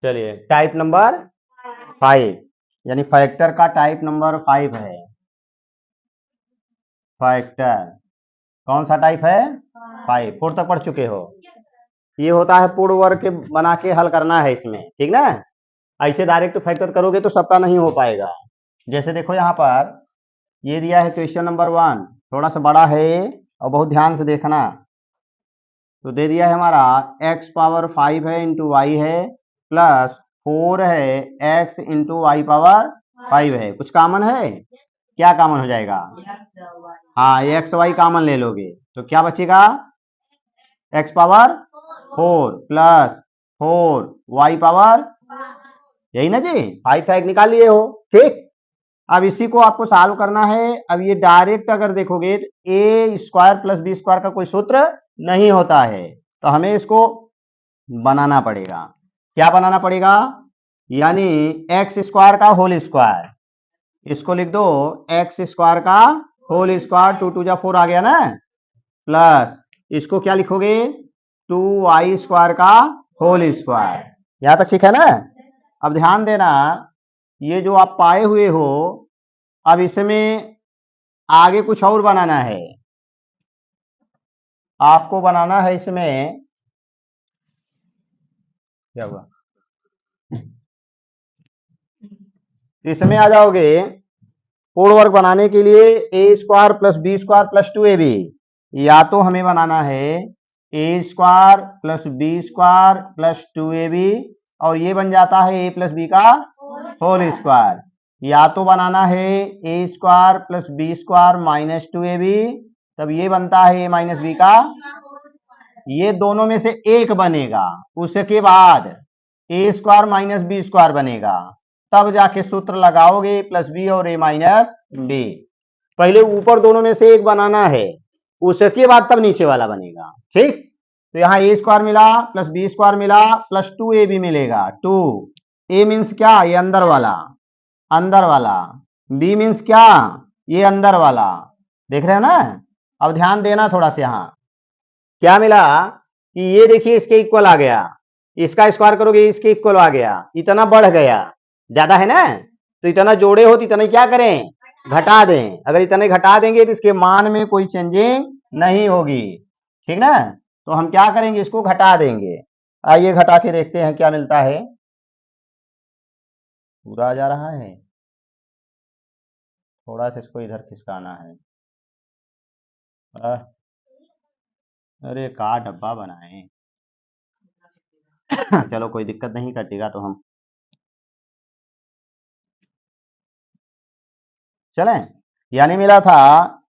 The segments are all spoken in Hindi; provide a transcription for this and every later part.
चलिए टाइप नंबर 5, यानी फैक्टर का टाइप नंबर 5 है। फैक्टर कौन सा टाइप है? 5। 4 तक पढ़ चुके हो। ये होता है पूर्ण वर्ग के बना के हल करना है इसमें, ठीक ना। ऐसे डायरेक्ट फैक्टर करोगे तो सबका नहीं हो पाएगा। जैसे देखो यहाँ पर ये दिया है क्वेश्चन नंबर 1, थोड़ा सा बड़ा है और बहुत ध्यान से देखना। तो दे दिया है हमारा x पावर 5 है इंटू वाई है प्लस 4 है x इंटू वाई पावर 5 है। कुछ कॉमन है? क्या कॉमन हो जाएगा? हाँ, एक्स वाई कॉमन ले लोगे तो क्या बचेगा? x power 4 plus 4 Y power, यही ना जी, 5 निकाल लिए हो। ठीक, अब इसी को आपको सॉल्व करना है। अब ये डायरेक्ट अगर देखोगे तो ए स्क्वायर प्लस बी स्क्वायर का कोई सूत्र नहीं होता है, तो हमें इसको बनाना पड़ेगा। क्या बनाना पड़ेगा? यानी एक्स स्क्वायर का होल स्क्वायर, इसको लिख दो एक्स स्क्वायर का होल स्क्वायर, 2 2 जा 4 आ गया ना, प्लस इसको क्या लिखोगे? 2y स्क्वायर का होल स्क्वायर। यहां तक ठीक है ना? अब ध्यान देना, ये जो आप पाए हुए हो, अब इसमें आगे कुछ और बनाना है। आपको बनाना है इसमें, क्या हुआ, इसमें आ जाओगे पूर्ण वर्ग बनाने के लिए A square plus B square plus 2ab, या तो हमें बनाना है A square plus B square plus 2ab, और ये बन जाता है ए प्लस बी का होल स्क्वायर, या तो बनाना है A square plus B square minus 2ab, तब ये बनता है ए माइनस बी का, ये दोनों में से एक बनेगा। उसके बाद ए स्क्वायर माइनस बी स्क्वायर बनेगा, तब जाके सूत्र लगाओगे प्लस बी और ए माइनस बी। पहले ऊपर दोनों में से एक बनाना है, उसके बाद तब नीचे वाला बनेगा। ठीक, तो यहाँ ए स्क्वायर मिला प्लस बी स्क्वायर मिला प्लस 2ab मिलेगा। 2 ए मीन्स क्या? ये अंदर वाला, अंदर वाला। बी मीन्स क्या? ये अंदर वाला। देख रहे हो ना? अब ध्यान देना थोड़ा सा, यहाँ क्या मिला कि ये देखिए इसके इक्वल आ गया, इसका स्क्वायर करोगे इसके इक्वल आ गया, इतना बढ़ गया, ज्यादा है ना, तो इतना जोड़े हो तो इतने क्या करें? घटा दें। अगर इतने घटा देंगे तो इसके मान में कोई चेंजिंग नहीं होगी, ठीक ना। तो हम क्या करेंगे? इसको घटा देंगे। आइए घटा के देखते हैं क्या मिलता है। पूरा आ जा रहा है, थोड़ा सा इसको इधर खिसकाना है। अरे का डब्बा बनाए चलो कोई दिक्कत नहीं, कटेगा तो हम चलें। यानी मिला था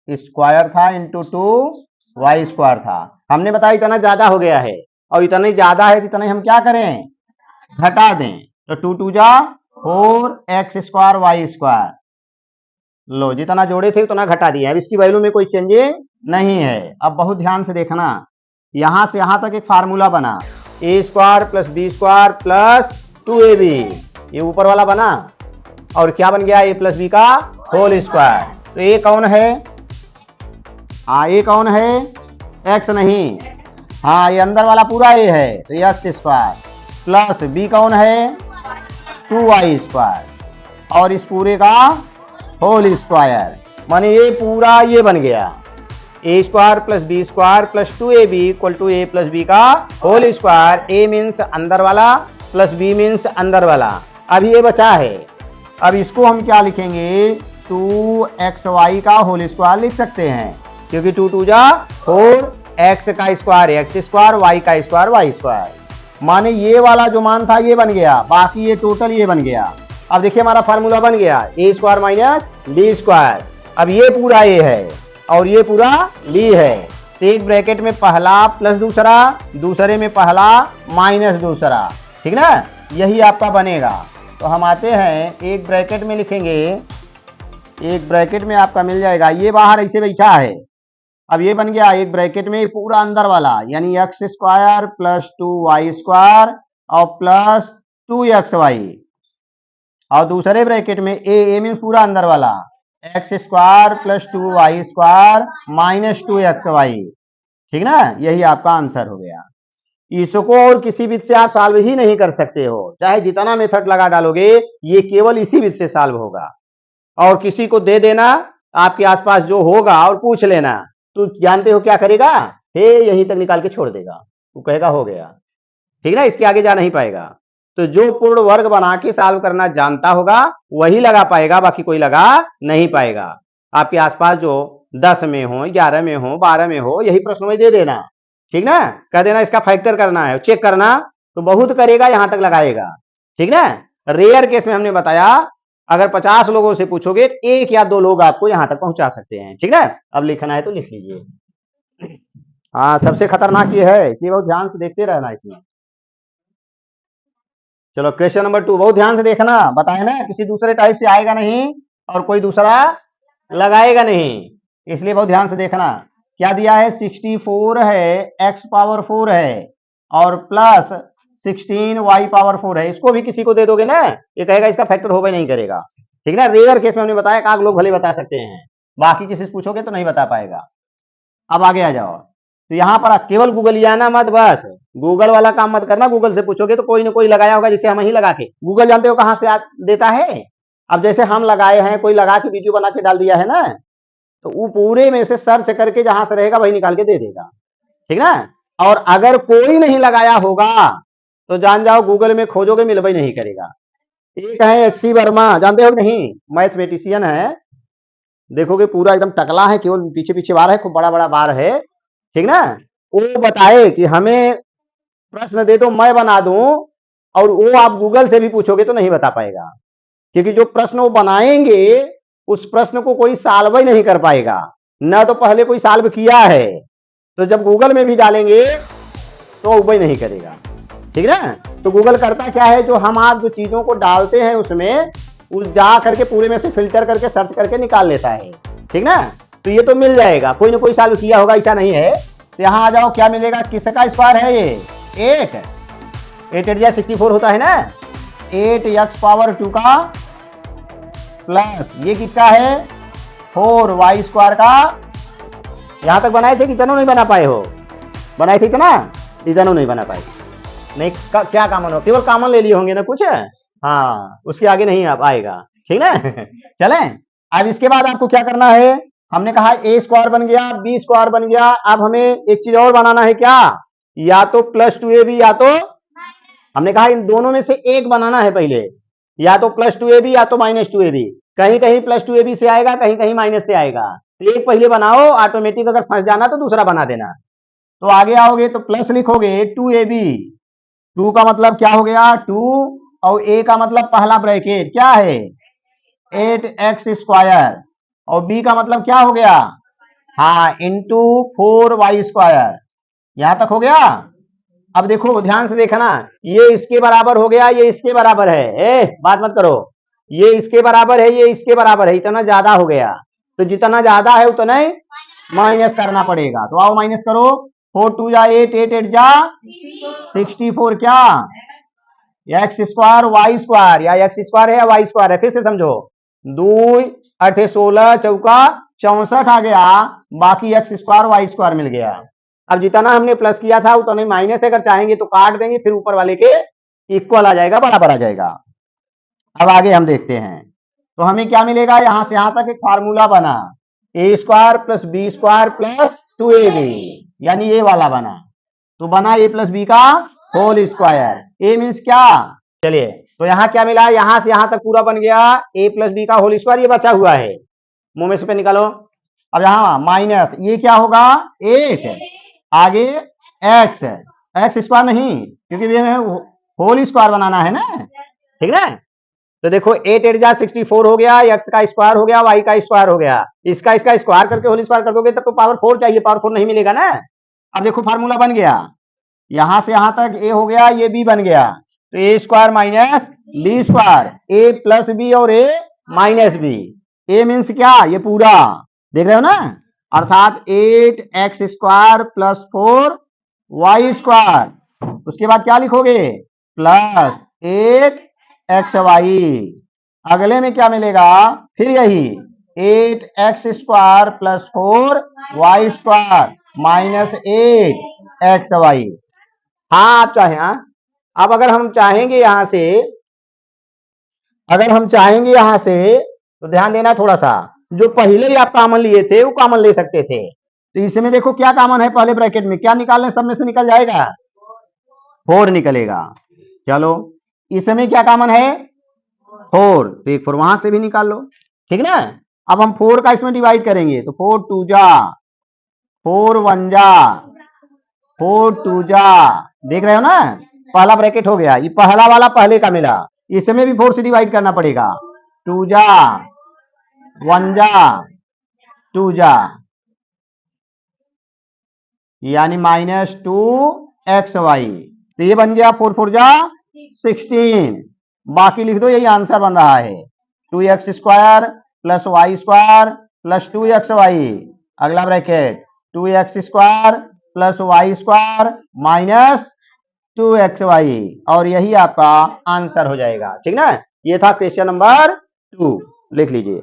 स्क्वायर था इंटू 2y स्क्वायर था। हमने बताया इतना ज्यादा हो गया है, और इतना ज्यादा है तो इतना हम क्या करें? घटा दें। तो 2 2 जा 4x स्क्वायर वाई स्क्वायर, लो जितना जोड़े थे उतना घटा दिया। अब इसकी वैल्यू में कोई चेंजिंग नहीं है। अब बहुत ध्यान से देखना, यहां से यहां तक एक फार्मूला बना, A square plus B square plus 2ab, ये ऊपर वाला बना, और क्या बन गया? ए प्लस बी का होल स्क्वायर। तो ए कौन है? हाँ, ए कौन है? एक्स नहीं, हाँ ये अंदर वाला पूरा ए है, तो एक्स स्क्वायर प्लस बी कौन है? 2y स्क्वायर, और इस पूरे का होल स्क्वायर, माने ये पूरा ये बन गया A square plus B square plus 2ab equal to A plus B का होल स्क्वायर। ए मीन्स अंदर वाला प्लस बी मीन्स अंदर वाला। अब ये बचा है, अब इसको हम क्या लिखेंगे? 2xy का होल स्क्वायर लिख सकते हैं, क्योंकि 2 2 जा 4, x का स्क्वायर एक्स स्क्वायर, y का स्क्वायर वाई स्क्वायर, माने ये वाला जो मान था ये बन गया, बाकी ये टोटल ये बन गया। अब देखिए हमारा फार्मूला बन गया A square minus B square. अब ये पूरा ए है और ये पूरा बी है, तो एक ब्रैकेट में पहला प्लस दूसरा, दूसरे में पहला माइनस दूसरा, ठीक ना, यही आपका बनेगा। तो हम आते हैं एक ब्रैकेट में लिखेंगे, एक ब्रैकेट में आपका मिल जाएगा, ये बाहर ऐसे बैठा है, अब ये बन गया एक ब्रैकेट में पूरा अंदर वाला, यानी x square plus 2y square और प्लस 2xy, और दूसरे ब्रैकेट में ए मीन्स पूरा अंदर वाला, x square plus 2y square minus 2xy, ठीक ना, यही आपका आंसर हो गया। इसको और किसी विधि से आप सॉल्व ही नहीं कर सकते हो, चाहे जितना मेथड लगा डालोगे, ये केवल इसी विधि से सॉल्व होगा। और किसी को दे देना, आपके आसपास जो होगा, और पूछ लेना, तो जानते हो क्या करेगा, हे यहीं तक निकाल के छोड़ देगा, वो कहेगा हो गया, ठीक ना, इसके आगे जा नहीं पाएगा। तो जो पूर्ण वर्ग बना के सॉल्व करना जानता होगा वही लगा पाएगा, बाकी कोई लगा नहीं पाएगा। आपके आसपास जो 10 में हो, 11 में हो, 12 में हो, यही प्रश्न में दे देना, ठीक ना, कह देना इसका फैक्टर करना है, चेक करना, तो बहुत करेगा, यहां तक लगाएगा, ठीक ना। रेयर केस में हमने बताया, अगर 50 लोगों से पूछोगे, एक या दो लोग आपको यहां तक पहुंचा सकते हैं, ठीक ना। अब लिखना है तो लिख लीजिए। हाँ, सबसे खतरनाक ये है, इसलिए बहुत ध्यान से देखते रहना इसमें। चलो क्वेश्चन नंबर 2, बहुत ध्यान से देखना, बताए ना किसी दूसरे टाइप से आएगा नहीं और कोई दूसरा लगाएगा नहीं, इसलिए बहुत ध्यान से देखना। क्या दिया है, 64 है, x पावर 4 है, और प्लस 16 y पावर 4 है। इसको भी किसी को दे दोगे ना, ये कहेगा इसका फैक्टर होगा नहीं करेगा, ठीक ना। रेयर केस में हमने बताया कि लोग भले बता सकते हैं, बाकी किसी से पूछोगे तो नहीं बता पाएगा। अब आगे आ जाओ, तो यहां पर केवल गूगल आना मत, बस गूगल वाला काम मत करना, गूगल से पूछोगे तो कोई ना कोई लगाया होगा, जिसे हम ही लगा के, गूगल जानते हो कहां से देता है। अब जैसे हम लगाए हैं, कोई लगा के वीडियो बना के डाल दिया है ना, तो वो पूरे में से सर्च करके जहां से रहेगा वही निकाल के दे देगा, ठीक ना। और अगर कोई नहीं लगाया होगा तो जान जाओ गूगल में खोजोगे मिलवा ही नहीं करेगा। एक है एच.सी. वर्मा, जानते हो नहीं, मैथमेटिशियन है, देखोगे पूरा एकदम टकला है, केवल पीछे पीछे बार है, खूब बड़ा बड़ा बार है, ठीक ना। वो बताए कि हमें प्रश्न दे दो मैं बना दूं, और वो आप गूगल से भी पूछोगे तो नहीं बता पाएगा, क्योंकि जो प्रश्न वो बनाएंगे उस प्रश्न को कोई सॉल्व ही नहीं कर पाएगा, न तो पहले कोई सॉल्व किया है, तो जब गूगल में भी डालेंगे तो वो नहीं करेगा, ठीक ना। तो गूगल करता क्या है, जो हम आप जो चीजों को डालते हैं उसमें, उस जा करके पूरे में से फिल्टर करके सर्च करके निकाल लेता है, ठीक ना। तो ये तो मिल जाएगा, कोई ना कोई सॉल्व किया होगा, ऐसा नहीं है। तो यहां आ जाओ, क्या मिलेगा, किसका स्क्वायर है ये, 8 8 64 होता है ना, 8x पावर 2 का प्लस ये किसका है, 4y स्क्वायर का। यहां तक बनाए थे कि इतना नहीं बना पाए हो, बनाए थे इतना, इतना नहीं बना पाए, नहीं क्या कॉमन हो, केवल कॉमन ले लिए होंगे ना कुछ, हाँ उसके आगे नहीं आप आएगा, ठीक ना। चलें, अब इसके बाद आपको क्या करना है, हमने कहा a स्क्वायर बन गया, b स्क्वायर बन गया, अब हमें एक चीज और बनाना है, क्या, या तो +2ab, या तो हमने कहा इन दोनों में से एक बनाना है पहले, या तो +2ab या तो -2ab, कहीं कहीं +2ab से आएगा, कहीं कहीं माइनस से आएगा, तो एक पहले बनाओ, ऑटोमेटिक अगर फंस जाना तो दूसरा बना देना। तो आगे आओगे तो प्लस लिखोगे 2ab, 2 का मतलब क्या हो गया 2, और a का मतलब पहला ब्रैकेट क्या है 8x स्क्वायर, और b का मतलब क्या हो गया, हाँ इंटू 4y स्क्वायर, यहां तक हो गया। अब देखो ध्यान से देखना, ये इसके बराबर हो गया, ये इसके बराबर है, बात मत करो, ये इसके बराबर है, ये इसके बराबर है, इतना ज्यादा हो गया, तो जितना ज्यादा है उतना ही माइनस करना पड़ेगा। तो आओ माइनस करो, 4 2 जा 8, 8 8 जा 64, क्या एक्स स्क्वायर वाई स्क्वायर, या एक्स स्क्वायर है या वाई स्क्वायर है, फिर से समझो, 2 8 16 चौका 64 आ गया, बाकी एक्स स्क्वायर वाई स्क्वायर मिल गया। अब जितना हमने प्लस किया था उतना माइनस, अगर चाहेंगे तो काट देंगे, फिर ऊपर वाले के इक्वल आ जाएगा, बराबर आ जाएगा। अब आगे हम देखते हैं, तो हमें क्या मिलेगा, यहां से यहां तक एक फार्मूला बना, a square plus B square plus 2ab, यानी ये वाला बना, तो बना a प्लस बी का होल स्क्वायर, a मीन्स क्या, चलिए तो यहां क्या मिला, यहां से यहां तक पूरा बन गया a प्लस बी का होल स्क्वायर, ये बचा हुआ है, मुंह में से पे निकालो। अब यहां माइनस ये क्या होगा 8, आगे एक्स, एक्स स्क्वायर नहीं, क्योंकि ये होल स्क्वायर बनाना है ना, ठीक है। तो देखो 8 8 जा 64 हो गया, एक्स का स्क्वायर हो गया, वाई का स्क्वायर हो गया, इसका स्क्वायर करके होल स्क्वायर कर दोगे तब तो पावर 4 चाहिए, पावर 4 नहीं मिलेगा ना। अब देखो फार्मूला बन गया, यहां से यहां तक a हो गया, ये b बन गया, तो a square minus B square, a plus B और a minus B, a means क्या, ये पूरा देख रहे हो ना, अर्थात 8x square plus 4y square, उसके बाद क्या लिखोगे प्लस 8xy, अगले में क्या मिलेगा, फिर यही 8x square plus 4y square minus 8xy, हाँ आप चाहें, हाँ अब अगर हम चाहेंगे यहां से, अगर हम चाहेंगे यहां से तो ध्यान देना थोड़ा सा, जो पहले ही आप कॉमन लिए थे वो कॉमन ले सकते थे। तो इसमें देखो क्या कॉमन है, पहले ब्रैकेट में क्या निकालने, सब में से निकल जाएगा, 4 निकलेगा। चलो इसमें क्या कॉमन है, 4, तो एक 4 वहां से भी निकाल लो, ठीक ना। अब हम 4 का इसमें डिवाइड करेंगे तो 4 2 जा, 4 1 जा, 4 2 जा, देख रहे हो ना, पहला ब्रैकेट हो गया, ये पहला वाला पहले का मिला, इसमें भी 4 से डिवाइड करना पड़ेगा, 2 जा 1 जा 2 जा, यानी -2xy, तो ये बन गया 4 4 जा 16, बाकी लिख दो, यही आंसर बन रहा है 2x² + y² + 2xy, अगला ब्रैकेट 2x² + y² - 2xy, और यही आपका आंसर हो जाएगा, ठीक ना। ये था क्वेश्चन नंबर 2, लिख लीजिए।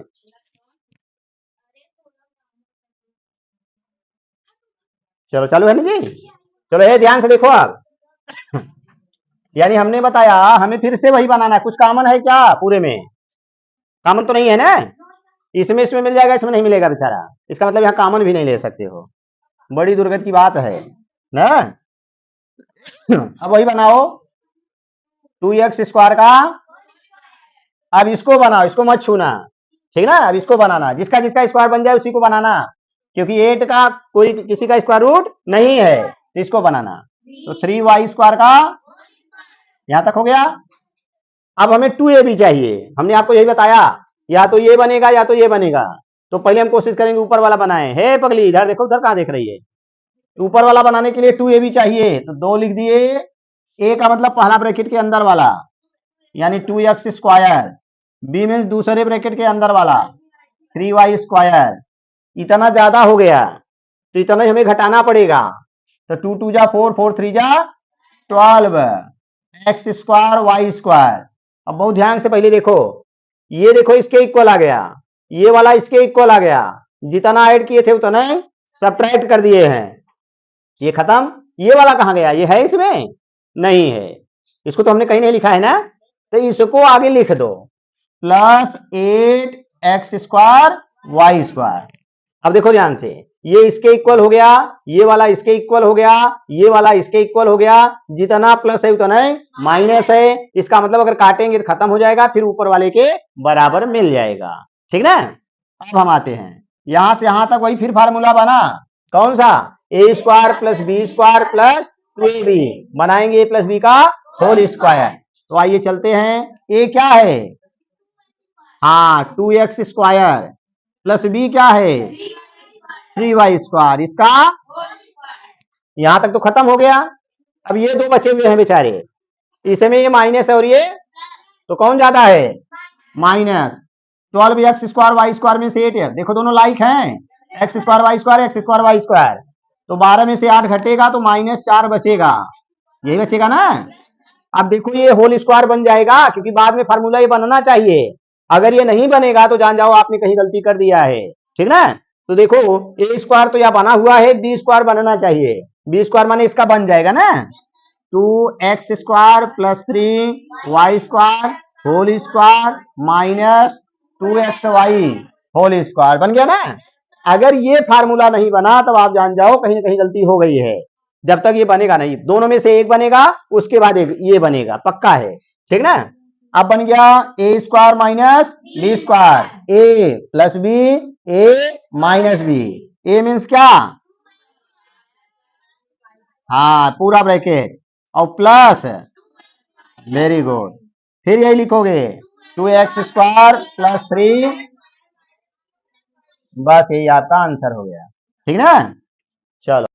चलो चालू है ना जी, चलो ये ध्यान से देखो आप, यानी हमने बताया हमें फिर से वही बनाना है, कुछ कॉमन है क्या पूरे में, कॉमन तो नहीं है ना, इसमें मिल जाएगा, इसमें नहीं मिलेगा बेचारा, इसका मतलब यहाँ कॉमन भी नहीं ले सकते हो, बड़ी दुर्गत की बात है ना। अब वही बनाओ 2x² का, अब इसको बनाओ, इसको मत छूना, ठीक ना, अब इसको बनाना, जिसका जिसका स्क्वायर बन जाए उसी को बनाना, क्योंकि 8 का कोई किसी का स्क्वायर रूट नहीं है, तो इसको बनाना, तो 3y² का यहां तक हो गया। अब हमें 2ab चाहिए, हमने आपको यही बताया, या तो ये बनेगा या तो ये बनेगा, तो पहले हम कोशिश करेंगे ऊपर वाला बनाए, हे पगली इधर देखो, उधर कहां देख रही है, ऊपर वाला बनाने के लिए 2ab चाहिए, तो 2 लिख दिए, ए का मतलब पहला ब्रैकेट के अंदर वाला, यानी 2x², बी मीन्स दूसरे ब्रैकेट के अंदर वाला 3y², इतना ज्यादा हो गया तो इतना ही हमें घटाना पड़ेगा, तो 2 2 जा 4, 4 3 जा 12, x² y², अब बहुत ध्यान से पहले देखो, ये देखो इसके इक्वल आ गया, ये वाला इसके इक्वल आ गया, जितना ऐड किए थे उतना सब्ट्रैक्ट कर दिए हैं, ये खत्म, ये वाला कहां गया, ये है इसमें नहीं है, इसको तो हमने कहीं नहीं लिखा है ना, तो इसको आगे लिख दो +8x² y²। अब देखो ध्यान से, ये इसके इक्वल हो गया, ये वाला इसके इक्वल हो गया, ये वाला इसके इक्वल हो गया, जितना प्लस है उतना माइनस है, इसका मतलब अगर काटेंगे तो खत्म हो जाएगा, फिर ऊपर वाले के बराबर मिल जाएगा, ठीक ना। अब हम आते हैं यहां से यहां तक, वही फिर फार्मूला बना, कौन सा, a² + b² + 2ab, बनाएंगे a + b का होल स्क्वायर, तो आइए चलते हैं, a क्या है, हाँ 2x² + b क्या है 3y², इसका यहां तक तो खत्म हो गया, अब ये दो बचे हुए हैं बेचारे, इसमें ये माइनस है और ये, तो कौन ज्यादा है, -12x² y² में से 8 है, देखो दोनों लाइक हैं, x² y², x² y², तो 12 में से 8 घटेगा तो -4 बचेगा, यही बचेगा ना। अब देखो ये होल स्क्वायर बन जाएगा, क्योंकि बाद में फार्मूला ये बनना चाहिए, अगर ये नहीं बनेगा तो जान जाओ आपने कहीं गलती कर दिया है, ठीक ना। तो देखो a² तो यह बना हुआ है, b² बनना चाहिए, b² माने इसका बन जाएगा ना, 2x² + 3y² whole square -2xy whole square बन गया ना। अगर ये फार्मूला नहीं बना तब आप जान जाओ कहीं ना कहीं गलती हो गई है, जब तक ये बनेगा नहीं, दोनों में से एक बनेगा उसके बाद एक ये बनेगा, पक्का है, ठीक ना। अब बन गया a² - b², a + b, a - b, a means क्या, हाँ पूरा ब्रैकेट, और प्लस, वेरी गुड, फिर यही लिखोगे 2x² + 3, बस यही आपका आंसर हो गया, ठीक ना। चलो।